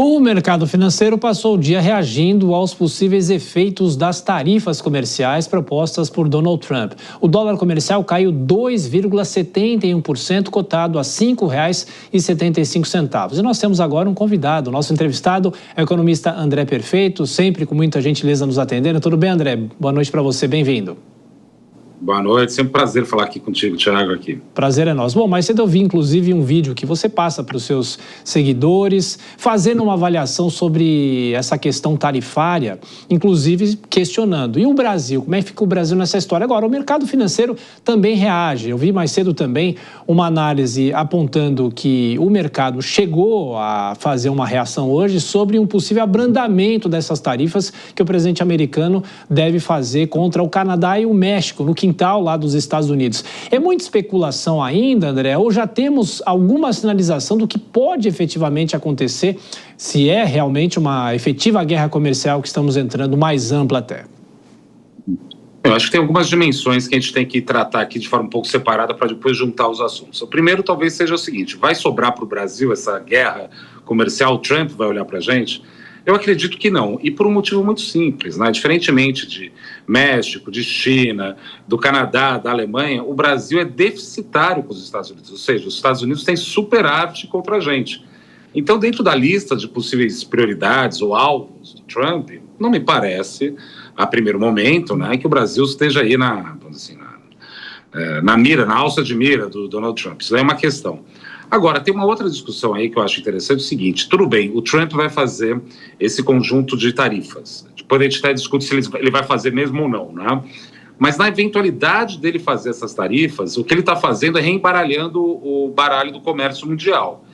O mercado financeiro passou o dia reagindo aos possíveis efeitos das tarifas comerciais propostas por Donald Trump. O dólar comercial caiu 2,71%, cotado a R$ 5,75. E nós temos agora um convidado, nosso entrevistado é o economista André Perfeito, sempre com muita gentileza nos atendendo. Tudo bem, André? Boa noite para você, bem-vindo. Boa noite, sempre um prazer falar aqui contigo, Thiago, aqui. Prazer é nosso. Bom, mais cedo eu vi, inclusive, um vídeo que você passa para os seus seguidores, fazendo uma avaliação sobre essa questão tarifária, inclusive questionando. E o Brasil? Como é que fica o Brasil nessa história? Agora, o mercado financeiro também reage. Eu vi mais cedo também uma análise apontando que o mercado chegou a fazer uma reação hoje sobre um possível abrandamento dessas tarifas que o presidente americano deve fazer contra o Canadá e o México, no quintal lá dos Estados Unidos. É muita especulação ainda, André, ou já temos alguma sinalização do que pode efetivamente acontecer, se é realmente uma efetiva guerra comercial que estamos entrando, mais ampla até? Eu acho que tem algumas dimensões que a gente tem que tratar aqui de forma um pouco separada para depois juntar os assuntos. O primeiro talvez seja o seguinte: vai sobrar para o Brasil essa guerra comercial? O Trump vai olhar para a gente? Eu acredito que não, e por um motivo muito simples, né? Diferentemente de México, de China, do Canadá, da Alemanha, o Brasil é deficitário com os Estados Unidos, ou seja, os Estados Unidos têm superávit contra a gente. Então, dentro da lista de possíveis prioridades ou alvos do Trump, não me parece, a primeiro momento, né, que o Brasil esteja aí na mira, na alça de mira do Donald Trump. Isso é uma questão. Agora, tem uma outra discussão aí que eu acho interessante, o seguinte: tudo bem, o Trump vai fazer esse conjunto de tarifas. Depois a gente até discute se ele vai fazer mesmo ou não, né? Mas na eventualidade dele fazer essas tarifas, o que ele está fazendo é reembaralhando o baralho do comércio mundial.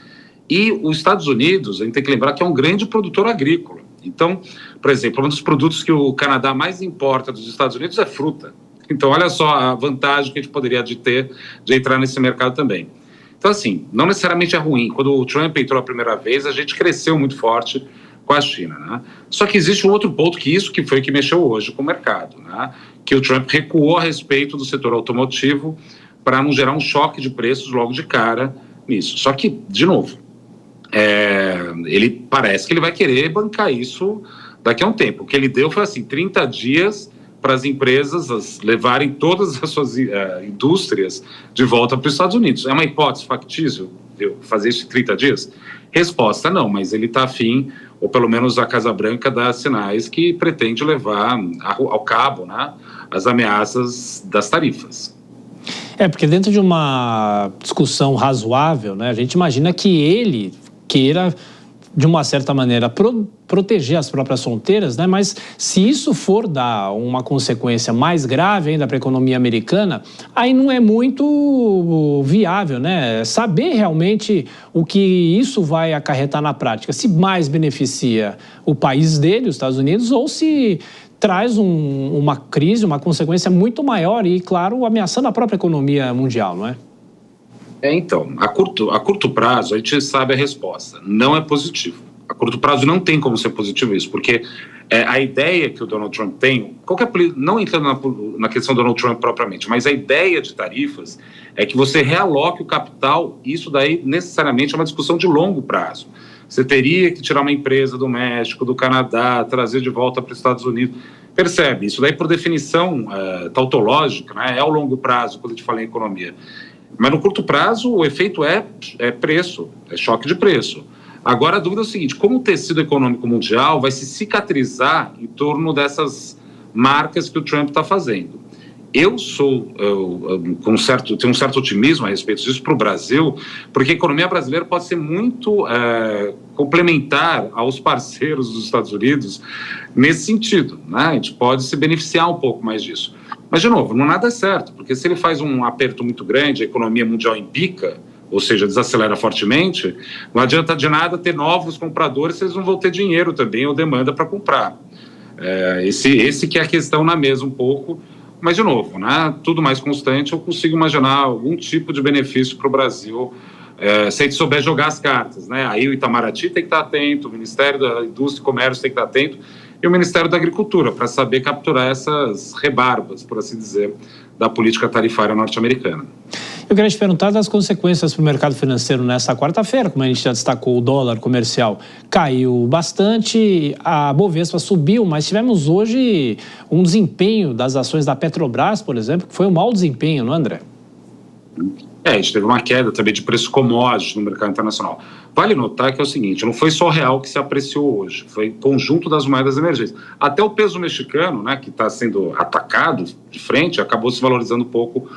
E os Estados Unidos, a gente tem que lembrar que é um grande produtor agrícola. Então, por exemplo, um dos produtos que o Canadá mais importa dos Estados Unidos é fruta. Então, olha só a vantagem que a gente poderia ter de entrar nesse mercado também. Então, assim, não necessariamente é ruim. Quando o Trump entrou a primeira vez, a gente cresceu muito forte com a China, né? Só que existe um outro ponto, que isso que foi que mexeu hoje com o mercado, né? Que o Trump recuou a respeito do setor automotivo para não gerar um choque de preços logo de cara nisso. Só que, de novo, ele parece que ele vai querer bancar isso daqui a um tempo. O que ele deu foi, assim, 30 dias para as empresas levarem todas as suas indústrias de volta para os Estados Unidos. É uma hipótese factível fazer isso em 30 dias? Resposta: não, mas ele está afim, ou pelo menos a Casa Branca dá sinais que pretende levar ao cabo, né, as ameaças das tarifas. Porque dentro de uma discussão razoável, né, a gente imagina que ele queira, de uma certa maneira, proteger as próprias fronteiras, né? Mas se isso for dar uma consequência mais grave ainda para a economia americana, aí não é muito viável, né? Saber realmente o que isso vai acarretar na prática, se mais beneficia o país dele, os Estados Unidos, ou se traz uma crise, uma consequência muito maior e, claro, ameaçando a própria economia mundial, não é? Então, a curto prazo, a gente sabe a resposta: não é positivo. A curto prazo não tem como ser positivo isso, porque a ideia que o Donald Trump tem, não entrando na questão do Donald Trump propriamente, mas a ideia de tarifas é que você realoque o capital. Isso daí necessariamente é uma discussão de longo prazo. Você teria que tirar uma empresa do México, do Canadá, trazer de volta para os Estados Unidos. Percebe? Isso daí, por definição tautológica, né, é ao longo prazo, quando a gente fala em economia. Mas no curto prazo o efeito é preço, é choque de preço. Agora a dúvida é o seguinte: como o tecido econômico mundial vai se cicatrizar em torno dessas marcas que o Trump está fazendo? Eu tenho um certo otimismo a respeito disso para o Brasil, porque a economia brasileira pode ser muito complementar aos parceiros dos Estados Unidos nesse sentido, né? A gente pode se beneficiar um pouco mais disso. Mas, de novo, não nada é certo, porque se ele faz um aperto muito grande, a economia mundial embica, ou seja, desacelera fortemente, não adianta de nada ter novos compradores se eles não vão ter dinheiro também ou demanda para comprar. Esse que é a questão na mesa um pouco, mas, de novo, né, tudo mais constante, eu consigo imaginar algum tipo de benefício para o Brasil, se a gente souber jogar as cartas, né? Aí o Itamaraty tem que estar atento, o Ministério da Indústria e Comércio tem que estar atento, e o Ministério da Agricultura, para saber capturar essas rebarbas, por assim dizer, da política tarifária norte-americana. Eu queria te perguntar das consequências para o mercado financeiro nessa quarta-feira. Como a gente já destacou, o dólar comercial caiu bastante, a Bovespa subiu, mas tivemos hoje um desempenho das ações da Petrobras, por exemplo, que foi um mau desempenho, não é, André? A gente teve uma queda também de preço commodity no mercado internacional. Vale notar que é o seguinte, não foi só o real que se apreciou hoje, foi o conjunto das moedas emergentes. Até o peso mexicano, né, que está sendo atacado de frente, acabou se valorizando um pouco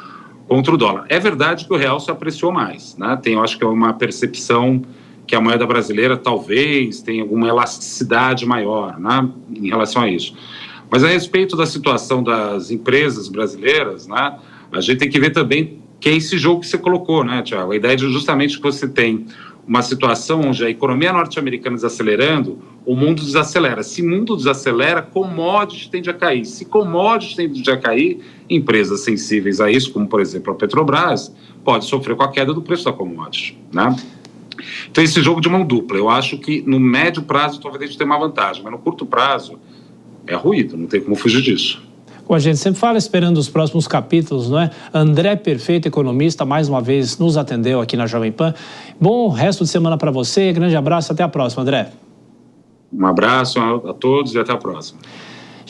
contra o dólar. É verdade que o real se apreciou mais, né? Eu acho que é uma percepção que a moeda brasileira talvez tenha alguma elasticidade maior, né, em relação a isso. Mas a respeito da situação das empresas brasileiras, né, a gente tem que ver também que é esse jogo que você colocou, né, Thiago? A ideia de justamente que você tem uma situação onde a economia norte-americana desacelerando, o mundo desacelera. Se o mundo desacelera, commodity tende a cair. Se commodity tende a cair, empresas sensíveis a isso, como por exemplo a Petrobras, pode sofrer com a queda do preço da commodity, né? Então esse jogo de mão dupla, eu acho que no médio prazo talvez a gente tenha uma vantagem, mas no curto prazo é ruído, não tem como fugir disso. Como a gente sempre fala, esperando os próximos capítulos, não é? André Perfeito, economista, mais uma vez nos atendeu aqui na Jovem Pan. Bom resto de semana para você, grande abraço, até a próxima, André. Um abraço a todos e até a próxima.